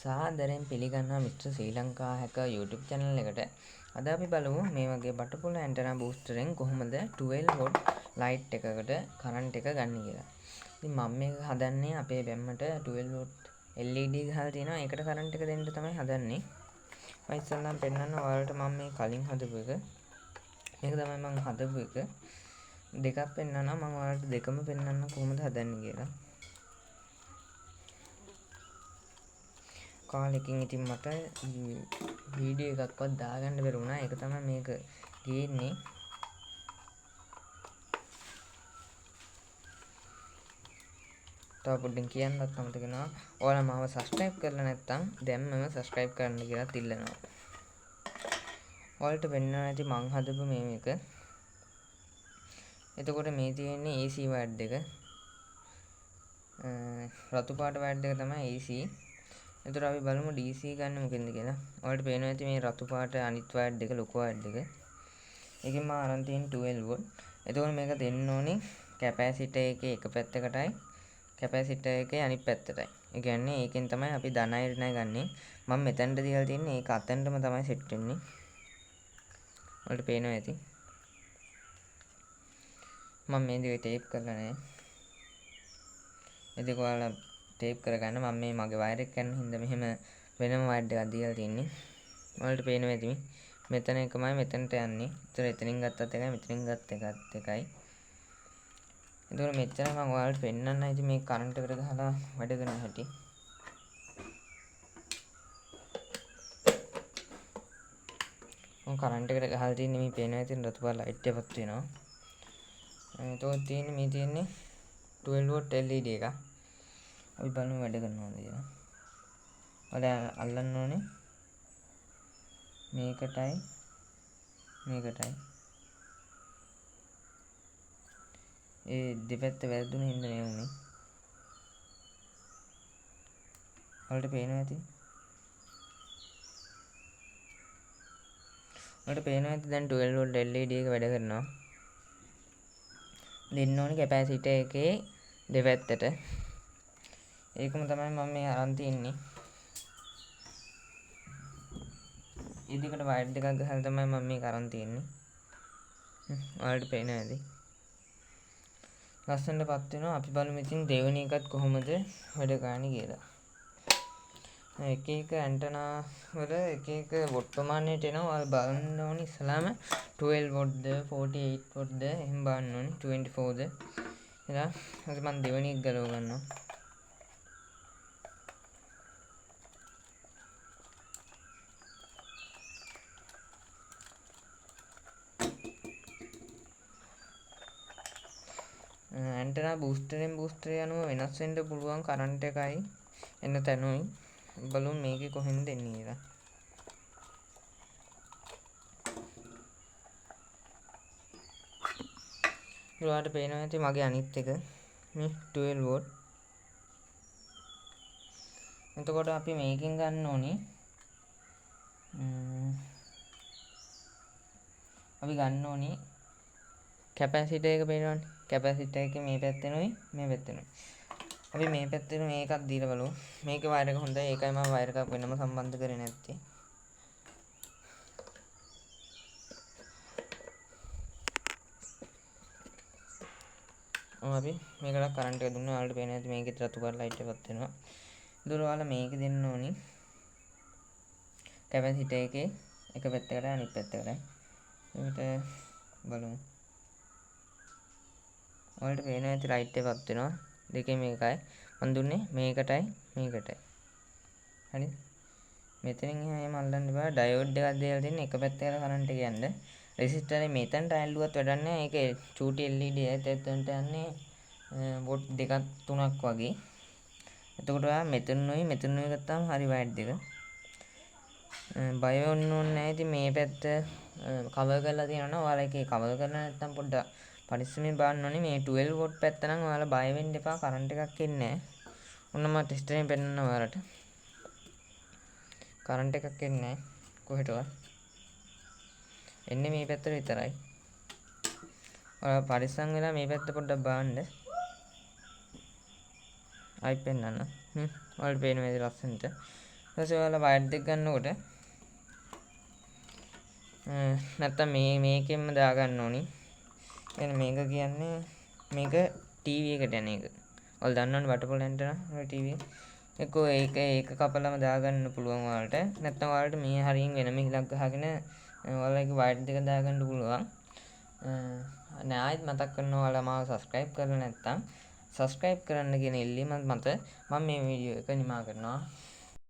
සාදරයෙන් පිළිගන්නවා මිස්ටර් ශ්‍රී Lanka hacker YouTube channel එකට. අද අපි බලමු මේ වගේ බටපොළ ඇන්ටනා බූස්ටරෙන් කොහොමද 12 watt light එකකට කරන්ට් එක ගන්න කියලා. ඉතින් මම මේක හදන්නේ අපේ බැම්මට 12 watt LED ගහලා තියෙනවා. ඒකට කරන්ට් එක දෙන්න තමයි හදන්නේ. මම ඉස්සෙල්ලාම පෙන්නන්න ඔයාලට මම මේ කලින් හදපු එක. මේක තමයි මම හදපු එක. දෙකක් පෙන්නනවා. මම ඔයාලට දෙකම පෙන්නන්න කොහොමද හදන්නේ කියලා. කාලෙකින් ඉතින් මට වීඩියෝ එකක්වත් දාගන්න බැරි වුණා. ඒක තමයි මේක ගේන්නේ. තව පොඩ්ඩක් කියන්නත් අමතක වෙනවා. ඔයාලා මාව subscribe කරලා නැත්නම් දැන්මම subscribe කරන්න කියලා ඉල්ලනවා. ඔයාලට වෙන්නවා ඇති මං හදපු මේක. එතකොට මේ තියෙන්නේ AC වයර් දෙක. රතු පාට වයර් දෙක තමයි AC. එතකොට අපි බලමු DC ගන්න මොකෙන්ද කියලා. ඔයාලට පේනවා ඇති මේ රතු පාට අනිත් වයර් දෙක ලොකු වයර් දෙක. ඒකෙන් මම අරන් තියෙන 12 වෝල්ට්. එතකොට මේක දෙන්න ඕනේ කැපැසිටර් එකේ එක පැත්තකටයි කැපැසිටර් එකේ අනිත් පැත්තටයි. ඒ කියන්නේ ඒකෙන් තමයි අපි ධන අයර්ණය ගන්නෙ. මම මෙතනට තියලා තින්නේ ඒක අතෙන්ටම තමයි සෙට් වෙන්නේ. ඔයාලට පේනවා ඇති. මම මේ දෙක ටේප් කරලා නැහැ. ඒ දෙක ඔයාලා ටේප් කරගන්න. මම මේ මගේ වයර් එක ගන්න හින්දා මෙහෙම වෙනම වයර් එකක් දීලා තින්නේ. ඔයාලට පේනවා ඇති මෙතන එකමයි මෙතනට යන්නේ. ඒතර එතනින් ගත්තත් එකයි මෙතනින් ගත්ත එකත් එකයි. ඒතර මෙච්චර මම ඔයාලට පෙන්නන්න ඉතින් මේ කරන්ට් එකට ගහලා වැඩ කරන හැටි. මම කරන්ට් එකට ගහලා තින්නේ මේ පේනවා ඇති රතු පාට ලයිට් එකක් වෙනවා. ඒතකොට තියෙන්නේ මේ තියෙන්නේ 12 watt LED එක. අපි බලමු වැඩ කරනවද කියලා. ඔයාලා අල්ලන්න ඕනේ මේකටයි මේකටයි. ඒ දෙපැත්ත වැරදුන හින්දා මේ වුනේ. ඔයාලට පේනවා ඇති. ඔයාලට පේනවා ඇති දැන් 12 watt LED එක වැඩ කරනවා. දෙන්න ඕනේ කැපැසිටර් එකේ දෙපැත්තට. ඒකම තමයි මම මේ අරන් තින්නේ. මේ දෙකට වයර් දෙකක් ගහලා තමයි මම මේක අරන් තින්නේ. ඔයාලට පේනවා ඇති. ලස්සනටපත් වෙනවා. අපි බලමු ඉතින් දෙවෙනි එකත් කොහොමද වැඩ කරන්නේ කියලා. එක එක ඇන්ටනා වල එක එක වොට් ප්‍රමාණයට එනවා. ඔයාලා බලන්න ඕනේ ඉස්සලාම 12 වොට්ද 48 වොට්ද එහෙම බලන්න ඕනේ 24ද. එලා හරි මම දෙවෙනි එක ගලව ගන්නවා. ඇන්ටනා බූස්ටරෙන් බූස්ටරය අනුව වෙනස් වෙන්න පුළුවන් කරන්ට් එකයි එන්න තැනුයි. බලමු මේකේ කොහෙන්ද එන්නේ කියලා. ඔයාලට පේනවා ඇති මගේ අනිත් එක මේ 12 watt. එතකොට අපි මේකෙන් ගන්න ඕනේ අපි ගන්න ඕනේ කැපැසිටර් එක පේනවනේ. කැපැසිටර් එකේ මේ පැත්තෙනුයි මේ පැත්තෙනුයි. අපි මේ පැත්තෙන් මේකක් දීලා බලමු. මේකේ වයර් එක හොඳයි. ඒකයි මම වයර් එකක් වෙනම සම්බන්ධ කරේ නැත්තේ. අපි මේකට කරන්ට් එක දුන්නා. ඔයාලට පේනවා ඇති මේකේ රතු පාට ලයිට් එකක් වෙනවා. ඒතර ඔයාලා මේක දෙන්න ඕනි කැපැසිටර් එකේ එක පැත්තකට අනිත් පැත්තකට. ඒකට බලමු. ඔයාලට පේනවා ඇති ලයිට් එකක් වෙනවා. දෙකේ මේකයි. මම දුන්නේ මේකටයි මේකටයි. හරි. මෙතනින් එහෙම අල්ලන්න බෑ. ඩයෝඩ් එකක් දාලා දෙන්න එක පැත්තකට කරන්ට් එක යන්න. රෙසිස්ටරේ මෙතනට ඇල්ලුවත් වැඩක් නැහැ. ඒකේ චූටි LED එකත් එතනට යන්නේ වොට් දෙකක් තුනක් වගේ. එතකොට ඔයා මෙතනුයි මෙතනුයි ගත්තාම හරි වයර් දෙක. බය වෙන්න ඕනේ නැහැ. ඉතින් මේ පැත්ත කවර් කරලා තියෙනවා. ඔයාලා ඒකේ කවර් කරලා නැත්තම් පොඩ්ඩක් පරිස්සමෙන් බලන්න ඕනේ. මේ 12 වොට් පැත්ත නම් ඔයාලා බය වෙන්න එපා. කරන්ට් එකක් එන්නේ නැහැ. ඔන්න මම ටෙස්ටරෙන් පෙන්නන්න ඔයාලට. කරන්ට් එකක් එන්නේ නැහැ කොහෙටවත්. එන්නේ මේ පැත්තට විතරයි. ඔයාලා පරිස්සම් වෙලා මේ පැත්ත පොඩ්ඩක් බලන්න. ආයි පෙන්නන්න. ඔයාලට පේන මේ ලස්සනට. ඊට පස්සේ ඔයාලා වයර් දෙක ගන්නකොට නැත්තම් මේකෙන්ම දාගන්න ඕනි. එහෙනම් මේක කියන්නේ මේක ටීවී එකට යන එක. ඔයාලා දන්නවනේ බටපොල ඇන්ටනා ටීවී එකෝ ඒක කපලම දාගන්න පුළුවන් ඔයාලට. නැත්තම් ඔයාලට මේ හරියින් වෙනම හිලක් ගහගෙන ඔයාලගේ වයර් දෙක දාගන්න පුළුවන්. ආයෙත් මතක් කරනවා ඔයාලා මාව subscribe කරලා නැත්තම් subscribe කරන්න කියන ඉල්ලීමත් මත මම මේ වීඩියෝ එක නිමා කරනවා.